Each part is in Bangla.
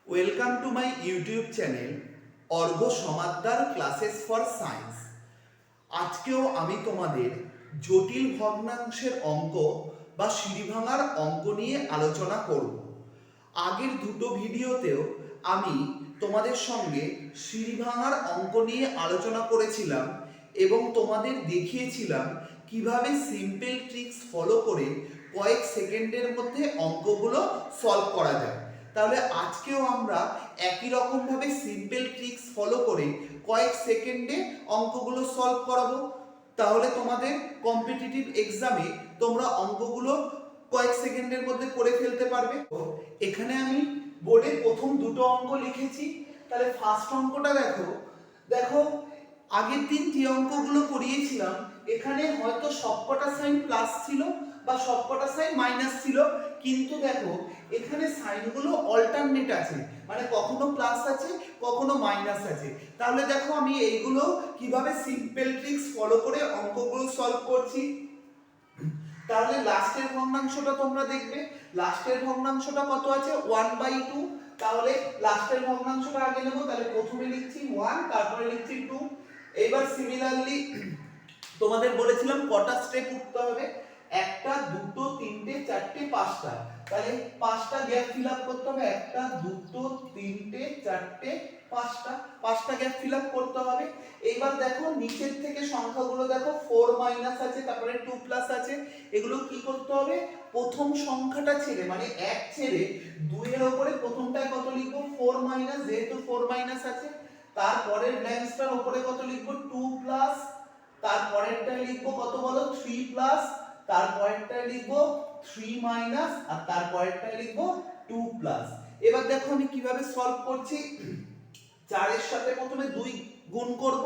Welcome to my YouTube channel Arghya Samaddar classes for science. আজকেও আমি তোমাদের জটিল ভগ্নাংশের অঙ্ক বা সিঁড়ি ভাঙার অঙ্ক নিয়ে আলোচনা করব। আগের দুটো ভিডিওতেও আমি তোমাদের সঙ্গে সিঁড়ি ভাঙার অঙ্ক নিয়ে আলোচনা করেছিলাম এবং তোমাদের দেখিয়েছিলাম কিভাবে সিম্পল ট্রিক্স ফলো করে কয়েক সেকেন্ডের মধ্যে অঙ্কগুলো সলভ করা যায়। তাহলে আজকেও আমরা একই রকমভাবে সিম্পল ট্রিক্স ফলো করে কয়েক সেকেন্ডে অঙ্কগুলো সলভ করাবো। তাহলে তোমাদের কম্পিটিটিভ এক্সামে তোমরা অঙ্কগুলো কয়েক সেকেন্ডের মধ্যে করে ফেলতে পারবে। এখানে আমি বোর্ডে প্রথম দুটো অঙ্ক লিখেছি। তাহলে ফার্স্ট অঙ্কটা দেখো দেখো আগের দিন যে অঙ্কগুলো করিয়েছিলাম এখানে হয়তো সবকটা সাইন প্লাস ছিল বা সবকটা সাইন মাইনাস ছিল, কিন্তু দেখো এখানে সাইনগুলো অল্টারনেট আছে, মানে কখনো প্লাস আছে কখনো মাইনাস আছে। তাহলে দেখো আমি এইগুলো কিভাবে সিম্পল ট্রিক্স ফলো করে অঙ্কগুলো সলভ করছি। তাহলে লাস্টের ভগ্নাংশটা তোমরা দেখবে, লাস্টের ভগ্নাংশটা কত আছে 1/2। তাহলে লাস্টের ভগ্নাংশটা আগে নেব। তাহলে প্রথমে লিখছি 1, তারপরে লিখছি 2। এবার সিমিলারলি তোমাদের বলেছিলাম কটা স্টেপ উঠতে হবে, একটা দুটো তিনটে চারটে পাঁচটা। তাহলে পাঁচটা গ্যাপ ফিল আপ করতে হবে, একটা দুটো তিনটে চারটে পাঁচটা, পাঁচটা গ্যাপ ফিল আপ করতে হবে। এইবার দেখো নিচের থেকে সংখ্যাগুলো দেখো 4 মাইনাস আছে, তারপরে 2 প্লাস আছে। এগুলো কি করতে হবে, প্রথম সংখ্যাটা ছেড়ে মানে 1 ছেড়ে 2 এর উপরে প্রথমটায় কত লিখবো 4 মাইনাস, যেহেতু 4 মাইনাস আছে। তারপরের ব্ল্যাঙ্কসটার উপরে কত লিখবো 2 প্লাস, তারপরেরটা লিখবো কত বলো 3 প্লাস, তারপরেরটা লিখবো 3 মাইনাস, আর তারপরেরটা লিখবো 2 প্লাস। এবার দেখো আমি কিভাবে সলভ করছি। 4 এর সাথে প্রথমে 2 গুণ করব,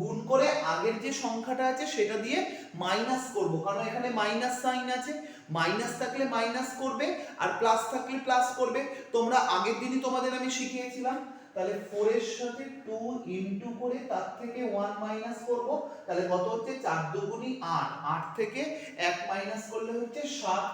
গুণ করে আগের যে সংখ্যাটা আছে সেটা দিয়ে মাইনাস করব, কারণ এখানে মাইনাস সাইন আছে। মাইনাস থাকলে মাইনাস করবে আর প্লাস থাকলে প্লাস করবে। তোমরা আগের দিনই তোমাদের আমি শিখিয়েছিলাম। তাহলে 4 এর সাথে 2 ইনটু করে তার থেকে 1 মাইনাস করব। তাহলে কত হচ্ছে 4 দুগুণী 8, 8 থেকে 1 মাইনাস করলে হচ্ছে 7।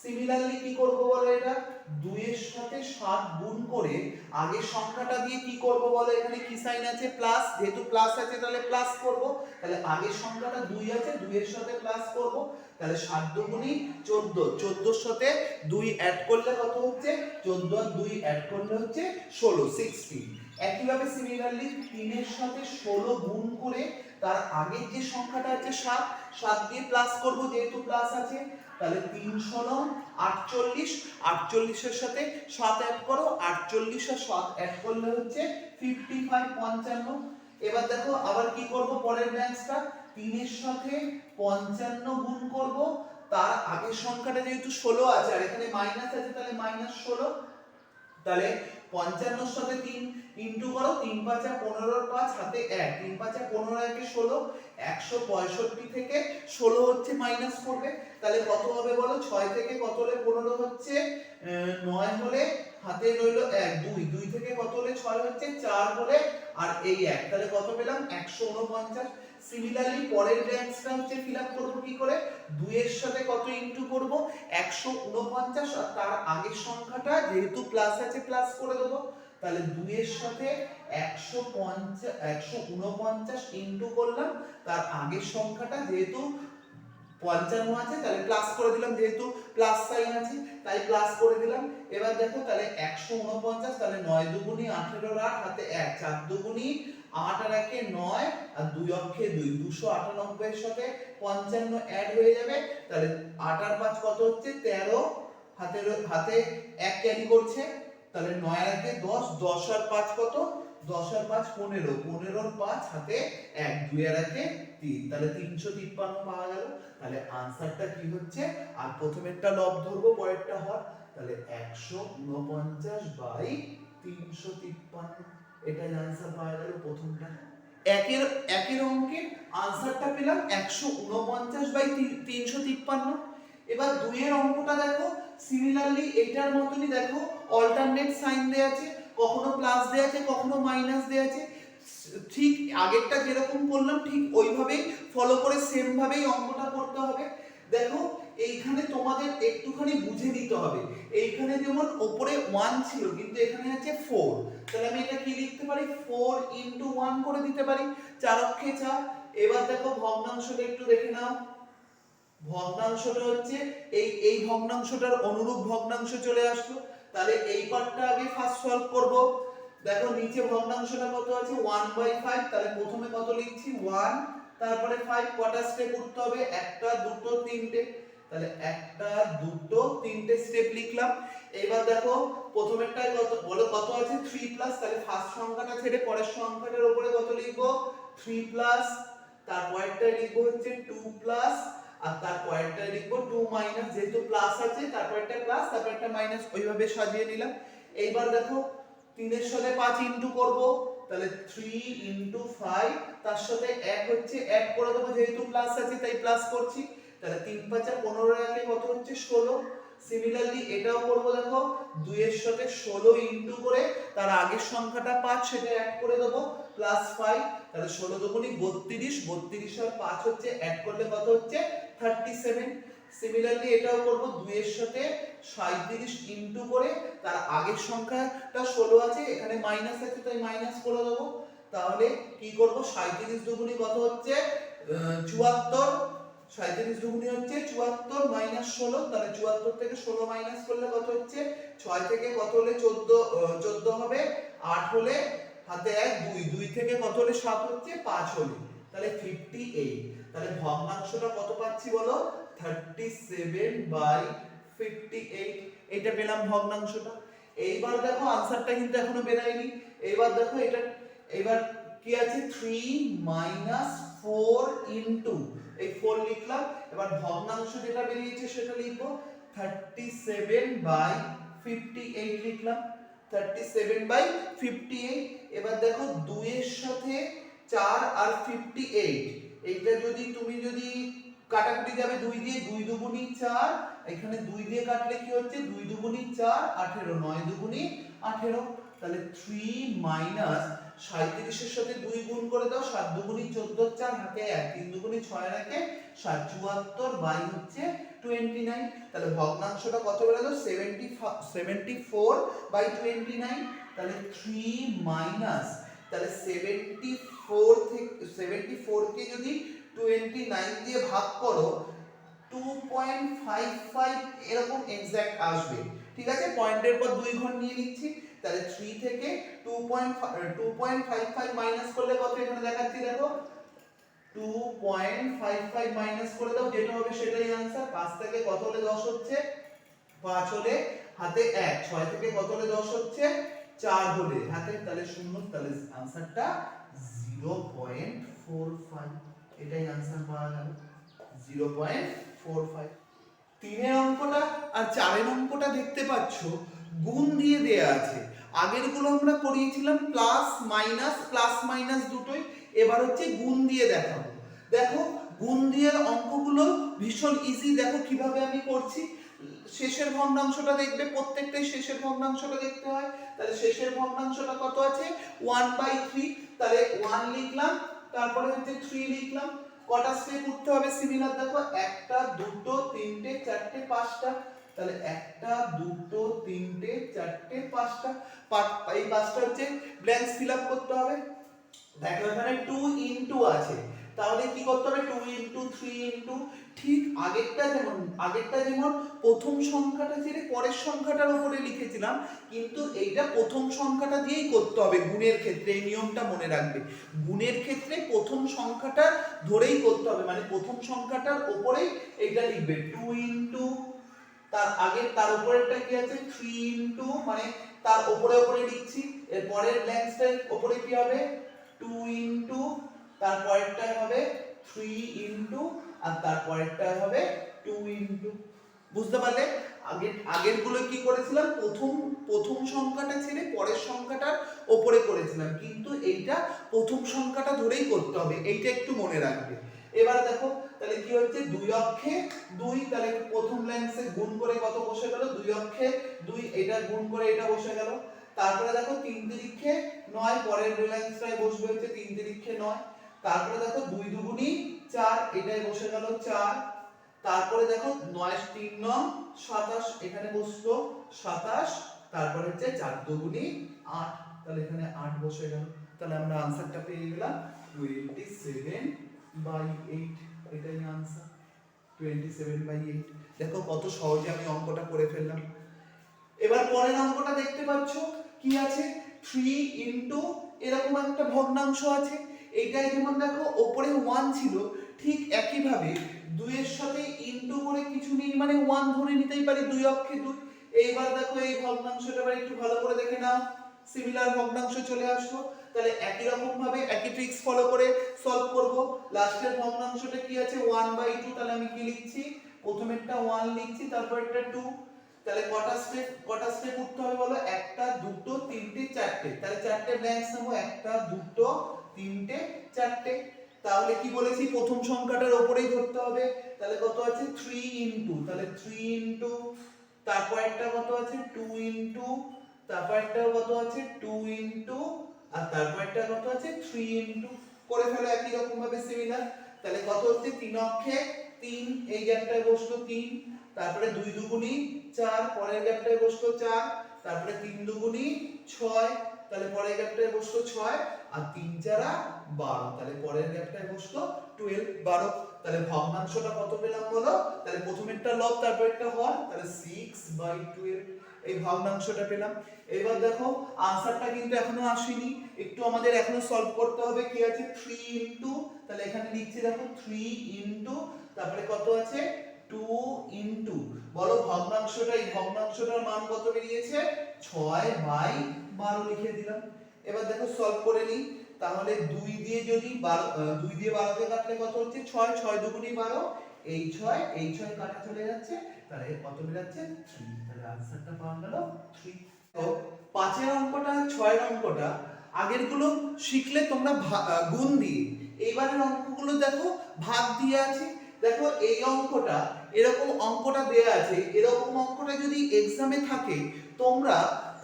সিমিলারলি কি করব বলো, এটা 2 এর সাথে 7 গুণ করে আগের সংখ্যাটা দিয়ে কি করব বলো, এখানে কি সাইন আছে প্লাস, যেহেতু প্লাস আছে তাহলে প্লাস করব। তাহলে আগের সংখ্যাটা 2 আছে, 2 এর সাথে প্লাস করব। তাহলে 7 দুগুণী 14, 14 এর সাথে 2 অ্যাড করলে কত হচ্ছে 14 আর 2 অ্যাড করলে হচ্ছে 16, 16। একইভাবে সিমিলারলি 3 এর সাথে 16 গুণ করে তার আগের যে সংখ্যাটা আছে 7, 7 দিয়ে প্লাস করব যেহেতু প্লাস আছে। তাহলে 3 ষোলো 48, 48 এর সাথে 7 অ্যাড করো, 48 আর 7 অ্যাড করলে হচ্ছে 55, 55। এবার দেখো আবার কি করব, পরের ব্যালেন্সটা 3 এর সাথে 55 গুণ করব, তার আগের সংখ্যাটা যেহেতু 16 আছে আর এখানে মাইনাস আছে তাহলে -16। তাহলে 55 এর সাথে 3 ইনটু করো, 3 5 15 এর 5 হাতে 1, 3 5 15 একে 16, 165 থেকে 16 হচ্ছে মাইনাস করবে। তাহলে কত হবে বলো, 6 থেকে কত হলে 15 হচ্ছে 9 হলে হাতে রইলো 1, 2, 2 থেকে কত হলে 6 হচ্ছে 4 হলে আর এই 1, তাহলে কত পেলাম 149। সিমিলারলি পরের ব্যালেন্সটা হচ্ছে ফিলআপ করব কি করে, 2 এর সাথে কত ইনটু করব 149, আর তার আগের সংখ্যাটা যেহেতু প্লাস আছে প্লাস করে দেব। তাহলে 2 এর সাথে 149 ইনটু করলাম, তার আগের সংখ্যাটা যেহেতু 55 আছে তাহলে প্লাস করে দিলাম, যেহেতু প্লাস সাইন আছে তাই প্লাস করে দিলাম। এবার দেখো তাহলে 149, তাহলে 9 দুগুণী 18 আর 8 হাতে 1, 4 দুগুণী 8 আর 1 9 আর 2 অক্ষে 2, 298 এর সাথে 55 অ্যাড হয়ে যাবে। তাহলে 8 আর 5 কত হচ্ছে 13, হাতে 1 ক্যারি করছে, তাহলে 9 আর 1 10, 10 আর 5 কত 10 আর 5 15, 15 আর 5 হাতে 1, 2 আর 1 3, তাহলে 353 পাওয়া গেল। তাহলে আনসারটা কি হচ্ছে, আর প্রথমেরটা লব ধরবো পরেরটা হর, তাহলে 149/353, এটাই আনসার পাওয়া গেল প্রথমটা। একের অঙ্কের আনসারটা পেলাম 149/353। এবার দুইয়ের অঙ্কটা দেখো, সিমিলারলি এটার মতনই দেখো অল্টারনেট সাইন দেয়া আছে, কখনো প্লাস দেয়া আছে কখনো মাইনাস দেয়া আছে। ঠিক আগেরটা যেরকম করলাম ঠিক ওইভাবেই ফলো করে সেম ভাবেই অঙ্কটা করতে হবে। দেখো এইখানে তোমাদের একটুখানি বুঝে নিতে হবে। এইখানে যেমন উপরে 1 ছিল কিন্তু এখানে আছে 4, তাহলে আমি এটা কি লিখতে পারি 4 ইনটু 1 করে দিতে পারি, 4 অক্ষে 4। এবার দেখো ভগ্নাংশটা একটু দেখে নাও। ভগ্নাংশটা হচ্ছে এই ভগ্নাংশটার অনুরূপ ভগ্নাংশ চলে আসলো, তাহলে এই পার্টটা আগে ফার্স্ট সলভ করব। দেখো নিচে ভগ্নাংশটা কত আছে 1/5, তাহলে প্রথমে কত লিখছি 1, তারপরে 5, কটা স্টেপ উঠতে হবে, একটা দুটো তিনটে, তাহলে একটা দুটো তিনটে স্টেপ লিখলাম। এবার দেখো প্রথমেরটায় কত বলো, কত আছে 3 প্লাস, তাহলে ফার্স্ট সংখ্যাটা ছেড়ে পরের সংখ্যাটার উপরে কত লিখবো 3 প্লাস, তারপরেরটায় লিখবো হচ্ছে 2 প্লাস, আর তারপরেরটায় লিখবো 2 মাইনাস, যেহেতু প্লাস আছে তারপরেরটা প্লাস তারপরেরটা মাইনাস, ওইভাবে সাজিয়ে নিলাম। এইবার দেখো 3 এর সাথে 5 ইনটু করব, তাহলে 3 ইনটু 5, তার সাথে 1 হচ্ছে অ্যাড করে দেবো, যেহেতু প্লাস আছে তাই প্লাস করছি, তাহলে 3 5 15 রাখলে কত হচ্ছে 16। সিমিলারলি এটাও করব, দেখো 2 এর সাথে 16 ইনটু করে তার আগের সংখ্যাটা 5 সেটা অ্যাড করে দেবো প্লাস 5, তাহলে 16 দুগুণী 32, 32 আর 5 হচ্ছে অ্যাড করলে কত হচ্ছে 37। সিমিলারলি এটাও করব, 2 এর সাথে 37 ইনটু করে তার আগের সংখ্যাটা 16 আছে, এখানে মাইনাস আছে তাই মাইনাস করে দেবো, তাহলে কি করব 37 দুগুণী কত হচ্ছে 74, 37 দুগুণী হচ্ছে 74 মাইনাস 16, তাহলে 74 থেকে 16 মাইনাস করলে কত হচ্ছে 6 থেকে কত হলে 14 হবে, 8 হলে হাতে 1 2, 2 থেকে কত হলে 7 হচ্ছে 5 হলে, তাহলে 58। তাহলে ভগ্নাংশটা কত পাচ্ছি বলো 37/58, এটা পেলাম ভগ্নাংশটা। এইবার দেখো আনসারটা কিন্তু এখনো বেরায়নি। এইবার দেখো এটা এবার কি আছে 3 মাইনাস 4 ইনটু এই 4 লিখলাম, এবার ভগ্নাংশ যেটা বেরিয়েছে সেটা লিখবো 37/58 লিখলাম, 37/58। এবার দেখো 2 এর সাথে 4 আর 58, এইটা যদি তুমি যদি কাটাকুটি যাবে 2 দিয়ে, 2 দুগুণী 4, এখানে 2 দিয়ে কাটলে কি হচ্ছে 2 দুগুণী 4 18, 9 দুগুণী 18, তাহলে 3 মাইনাস 37 এর সাথে 2 গুণ করে দাও, 7 দুগুণী 14, 4 হাতে 1, 3 দুগুণী 6 রাখে 7, 74 বাই হচ্ছে 29, তাহলে ভগ্নাংশটা কত বেরোলো 74/29, তাহলে 3 মাইনাস, তাহলে 74 থেকে 74 কে যদি 29 দিয়ে ভাগ করো 2.55 এরকম এক্সাক্ট আসবে, ঠিক আছে, পয়েন্টের পর 2 ঘর নিয়ে নিচ্ছি, তাহলে 3 থেকে 2.55 মাইনাস করলে কত এখানে দেখাচ্ছি, দেখো 2.55 মাইনাস করে দাও, যেটা হবে সেটাই आंसर। 5 থেকে কত হলে 10 হচ্ছে 5 হলে হাতে 1, 6 থেকে কত হলে 10 হচ্ছে 4 হলে হাতে, তাহলে 0, তাহলে आंसरটা 0.45, এটাই आंसर পাওয়া গেল 0.45। 3 এর অঙ্কটা আর 4 এর অঙ্কটা দেখতে পাচ্ছো গুণ দিয়ে দেয়া আছে, আগের গুলো আমরা করিয়েছিলাম প্লাস মাইনাস দুটোই, এবার হচ্ছে গুণ দিয়ে দেখাবো। দেখো গুণ দিয়ে অঙ্কগুলো ভীষণ ইজি, দেখো কিভাবে আমি করছি। শেষের ভগ্নাংশটা দেখবে, প্রত্যেকটাই শেষের ভগ্নাংশটা দেখতে হয়, তাহলে শেষের ভগ্নাংশটা কত আছে 1/3, তাহলে 1 লিখলাম, তারপরে হচ্ছে 3 লিখলাম, কটা স্টেপ উঠতে হবে সিমিলার, দেখো একটা দুটো তিনটে চারটে পাঁচটা, তাহলে একটা দুটো তিনটে চারটে পাঁচটা, এই পাঁচটা হচ্ছে ব্ল্যাঙ্কস ফিল আপ করতে হবে। দেখো এখানে 2 ইনটু আছে, তাহলে কি করতে হবে 2 ইনটু 3 ইনটু, ঠিক আগেরটা যেমন প্রথম সংখ্যাটা ছেড়ে পরের সংখ্যাটার উপরে লিখেছিলাম, কিন্তু এইটা প্রথম সংখ্যাটা দিয়েই করতে হবে গুণের ক্ষেত্রে, এই নিয়মটা মনে রাখবে। গুণের ক্ষেত্রে প্রথম সংখ্যাটা ধরেই করতে হবে, মানে প্রথম সংখ্যাটার উপরেই এইটা লিখবে 2 ইনটু, তার উপরেরটা কি আছে 3 ইনটু, মানে তার উপরে লিখছি, এর পরের ব্ল্যাঙ্কসটার উপরে কি হবে 2 ইনটু, তারপরেরটা হবে 3 ইনটু, আর তারপরেরটা হবে 2 ইনটু। বুঝতে পারলে আগের গুলো কি করেছিলাম, প্রথম সংখ্যাটা ছেড়ে পরের সংখ্যাটার উপরে করেছিলাম, কিন্তু এইটা প্রথম সংখ্যাটা ধরেই করতে হবে, এইটা একটু মনে রাখবে। এবার দেখো তাহলে কি হচ্ছে 2 অক্ষে 2, তাহলে প্রথম লাইনসে গুণ করে কত বসে গেল 2 অক্ষে 2, এটা গুণ করে এটা বসে গেল, তারপরে দেখো 3 তিরিক্ষে 9, পরের লাইনসটাই বসবে হচ্ছে 3 তিরিক্ষে 9, তারপরে দেখো 2 দুগুণী 4, এটাই বসে গেল 4, তারপরে দেখো 9 3 9 27, এখানে বসলো 27, তারপরে হচ্ছে 4 দুগুণী 8, তাহলে এখানে 8 বসে গেল। তাহলে আমরা আনসারটা পেয়ে গেলাম 27/8, এটাই আনসার 27/8। দেখো কত সহজে আমি অঙ্কটা করে ফেললাম। এবার পরের অঙ্কটা দেখতে পাচ্ছ কি আছে, 3 ইনটু এরকম একটা ভগ্নাংশ আছে। এইটাই যেমন দেখো উপরে 1 ছিল, ঠিক একই ভাবে 2 এর সাথে ইনটু করে কিছু নেই, মানে 1 ধরে নিতেই পারি, 2 অক্ষে 2। এইবার দেখো এই ভগ্নাংশটা আবার একটু ভালো করে দেখে নাও, সিমিলার ভগ্নাংশ চলে আসলো। তাহলে একই রকম ভাবে একই ট্রিক্স ফলো করে সলভ করব। লাস্টের ভগ্নাংশটা কি আছে 1/2, তাহলে আমি কি লিখছি, প্রথমেরটা 1 লিখছি, তারপরেরটা 2। তাহলে কটা স্টেপ উঠতে হবে বলো, একটা দুটো তিনটে চারটে, তাহলে চারটে ব্ল্যাঙ্কস নেবো, একটা দুটো তিনটে চারটে। তাহলে কি বলেছি, প্রথম সংখ্যাটার উপরেই ধরতে হবে। তাহলে কত আছে 3 ইনটু, তাহলে 3 ইনটু, তারপর একটা কত আছে 2 ইনটু, তারপর একটা কত আছে 2 ইনটু, আর তারপর একটা কত আছে 3 ইনটু। করে ফেলো একই রকম ভাবে সিমিলার। তাহলে কত হচ্ছে 3 অক্ষে 3, এই গ্যাপটায় বসলো 3, তারপরে 2 দুগুণী 4, পরের গ্যাপটায় বসলো 4, তারপরে 3 দুগুণী 6, তাহলে পরের গ্যাপটায় বসলো 6, আর 3 4 12, তাহলে পরের গ্যাপটায় বসলো 12 12। তাহলে ভগ্নাংশটা কত পেলাম বলো, তাহলে প্রথমেরটা লব তারপরেরটা হর, তাহলে 6/12 এই ভগ্নাংশটা পেলাম। এবার দেখো আনসারটা কিন্তু এখনো আসেনি, একটু আমাদের এখনো সলভ করতে হবে। কি আছে 3 ইনটু, তাহলে এখানে লিখছি দেখো 3 ইনটু, তারপরে কত আছে 2 ইনটু, বলো ভগ্নাংশটা, এই ভগ্নাংশটার মান কত বেরিয়েছে 6/12 লিখে দিলাম। এবার দেখো সলভ করে নিই। তাহলে 2 দিয়ে যদি 2 দিয়ে 12 কে কাটলে কত হচ্ছে 6, 6 দুগুণী 12, এই 6 কাটা চলে যাচ্ছে, তাহলে কত বেরাচ্ছে 3। তাহলে আনসারটা পাওয়া গেল 3। তো 5 এর অঙ্কটা 6 এর অঙ্কটা আগের গুলো শিখলে তোমরা গুণ দিয়ে, এইবারের অঙ্কগুলো দেখো ভাগ দিয়ে আছে। দেখো এই অঙ্কটা, এরকম অঙ্কটা দেয়া আছে, এরকম অঙ্কটা যদি এক্সামে থাকে তোমরা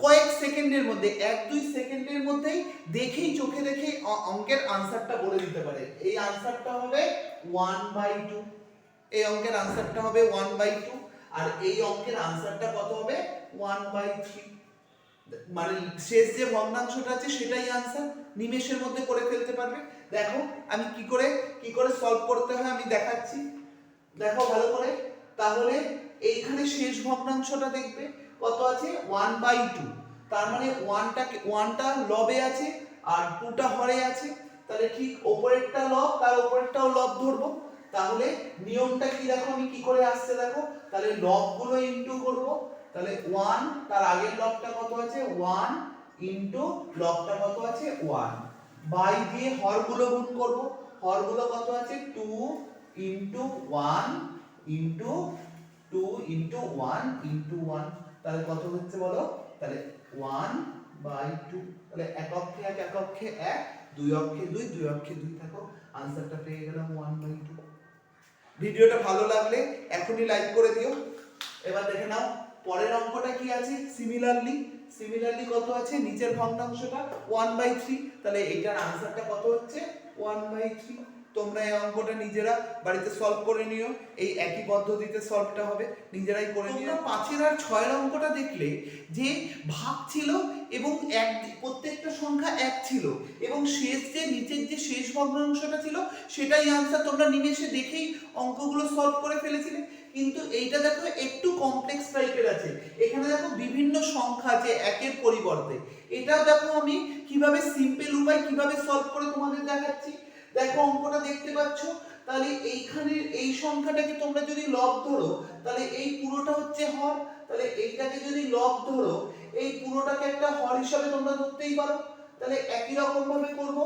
কয়েক সেকেন্ডের মধ্যে, 1-2 সেকেন্ডের মধ্যেই দেখেই, চোখে দেখেই অঙ্কের আনসারটা বলে দিতে পারে। এই আনসারটা হবে 1/2, এই অঙ্কের আনসারটা হবে 1/2, আর এই অঙ্কের আনসারটা কত হবে 1/3। মানে শেষ যে ভগ্নাংশটা আছে সেটাই আনসার, নিমেষের মধ্যে করে ফেলতে পারবে। দেখো আমি কি করে সলভ করতে হয় আমি দেখাচ্ছি, দেখো ভালো করে। তাহলে এইখানে শেষ ভগ্নাংশটা দেখবে কত আছে 1/2, তার মানে 1টা লবে আছে আর 2টা হরে আছে, তাহলে ঠিক উপরেরটা লব, তার উপরেরটাও লব ধরবো। তাহলে নিয়মটা কি দেখো, আমি কি করে আসছে দেখো, তাহলে লবগুলো ইনটু করব। তাহলে 1, তার আগের লবটা কত আছে 1 ইনটু লবটা কত আছে 1, বাই দিয়ে হরগুলো গুণ করব। হরগুলো কত আছে 2 ইনটু 1 ইনটু 2 ইনটু 1 ইনটু 1, তাহলে কত হচ্ছে বলো, তাহলে 1/2। তাহলে এক অক্ষে 1, এক অক্ষে 1, 2 অক্ষে 2, 2 অক্ষে 2, থাকো আনসারটা পেয়ে গেলাম 1/2। ভিডিওটা ভালো লাগলে এখনই লাইক করে দিও। এবার দেখে নাও পরের অঙ্কটা কি আছে, সিমিলারলি কত আছে, নিচের ভগ্নাংশটা 1/3, তাহলে এটার আনসারটা কত হচ্ছে 1/3। তোমরা এই অঙ্কটা নিজেরা বাড়িতে সলভ করে নিও, এই একই পদ্ধতিতে সলভটা হবে, নিজেরাই করে নিও। 5 আর 6 অঙ্কটা দেখলে যে ভাগ ছিল এবং প্রত্যেকটা সংখ্যা 1 ছিল, এবং শেষ যে নিচের যে শেষ ভগ্নাংশটা ছিল সেটাই আনসার, তোমরা নিমেষে দেখেই অঙ্কগুলো সলভ করে ফেলেছিলে। কিন্তু এইটা দেখো একটু কমপ্লেক্স টাইপের আছে, এখানে দেখো বিভিন্ন সংখ্যা আছে একের পরিবর্তে। এটাও দেখো আমি কিভাবে সিম্পল উপায় কিভাবে সলভ করে তোমাদের দেখাচ্ছি। দেখো অঙ্কটা দেখতে পাচ্ছ, তাহলে এইখানে এই সংখ্যাটাকে তোমরা যদি লব ধরো তাহলে এই পুরোটা হচ্ছে হর, তাহলে এইটাকে যদি লব ধরো এই পুরোটাকে একটা হর হিসাবে তোমরা ধরতেই পারো। তাহলে একই রকম ভাবে করব,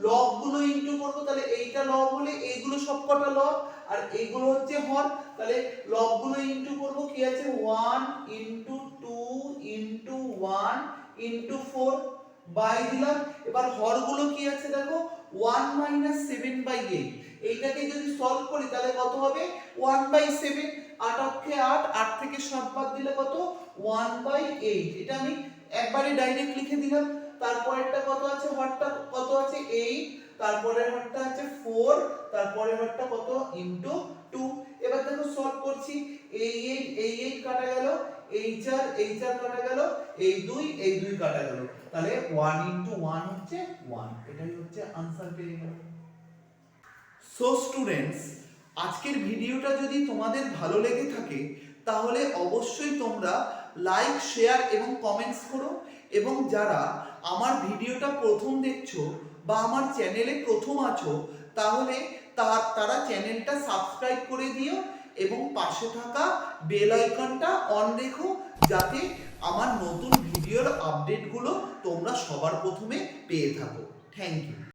লবগুলো ইনটু করব, তাহলে এইটা লব হলে এইগুলো সবকটা লব, আর এইগুলো হচ্ছে হর, তাহলে লবগুলো ইনটু করব। কি আছে 1 ইনটু 2 ইনটু 1 ইনটু 4 বাই দিলাম। এবার হরগুলো কি আছে দেখো 1 - 7/8, এইটাকে যদি সলভ করি তাহলে কত হবে 1/7, 8 অক্ষে 8, 8 থেকে 7 বাদ দিলে কত 1/8, এটা আমি একবারে ডাইরেক্ট লিখে দিলাম। তারপরেরটা কত আছে, হরটা কত আছে 8, তারপরের হরটা আছে 4, তারপরের হরটা কত ইনটু 2, এবার দেখো সলভ করছি, এই 8 কাটা গেল, এই 4 কাটা গেল, এই 2 কাটা গেল, তাহলে 1 into 1 হচ্ছে 1, এটাই হচ্ছে आंसर পেয়ে গেল। সো স্টুডেন্টস, আজকের ভিডিওটা যদি তোমাদের ভালো লেগে থাকে তাহলে অবশ্যই তোমরা লাইক, শেয়ার এবং কমেন্টস করো, এবং যারা আমার ভিডিওটা প্রথম দেখছো বা আমার চ্যানেলে প্রথম আছো তাহলে তারা চ্যানেলটা সাবস্ক্রাইব করে দিও এবং পাশে থাকা বেল আইকনটা অন রেখো, যাতে আমার নতুন ভিডিওর আপডেটগুলো তোমরা সবার প্রথমে পেয়ে থাকো। Thank you.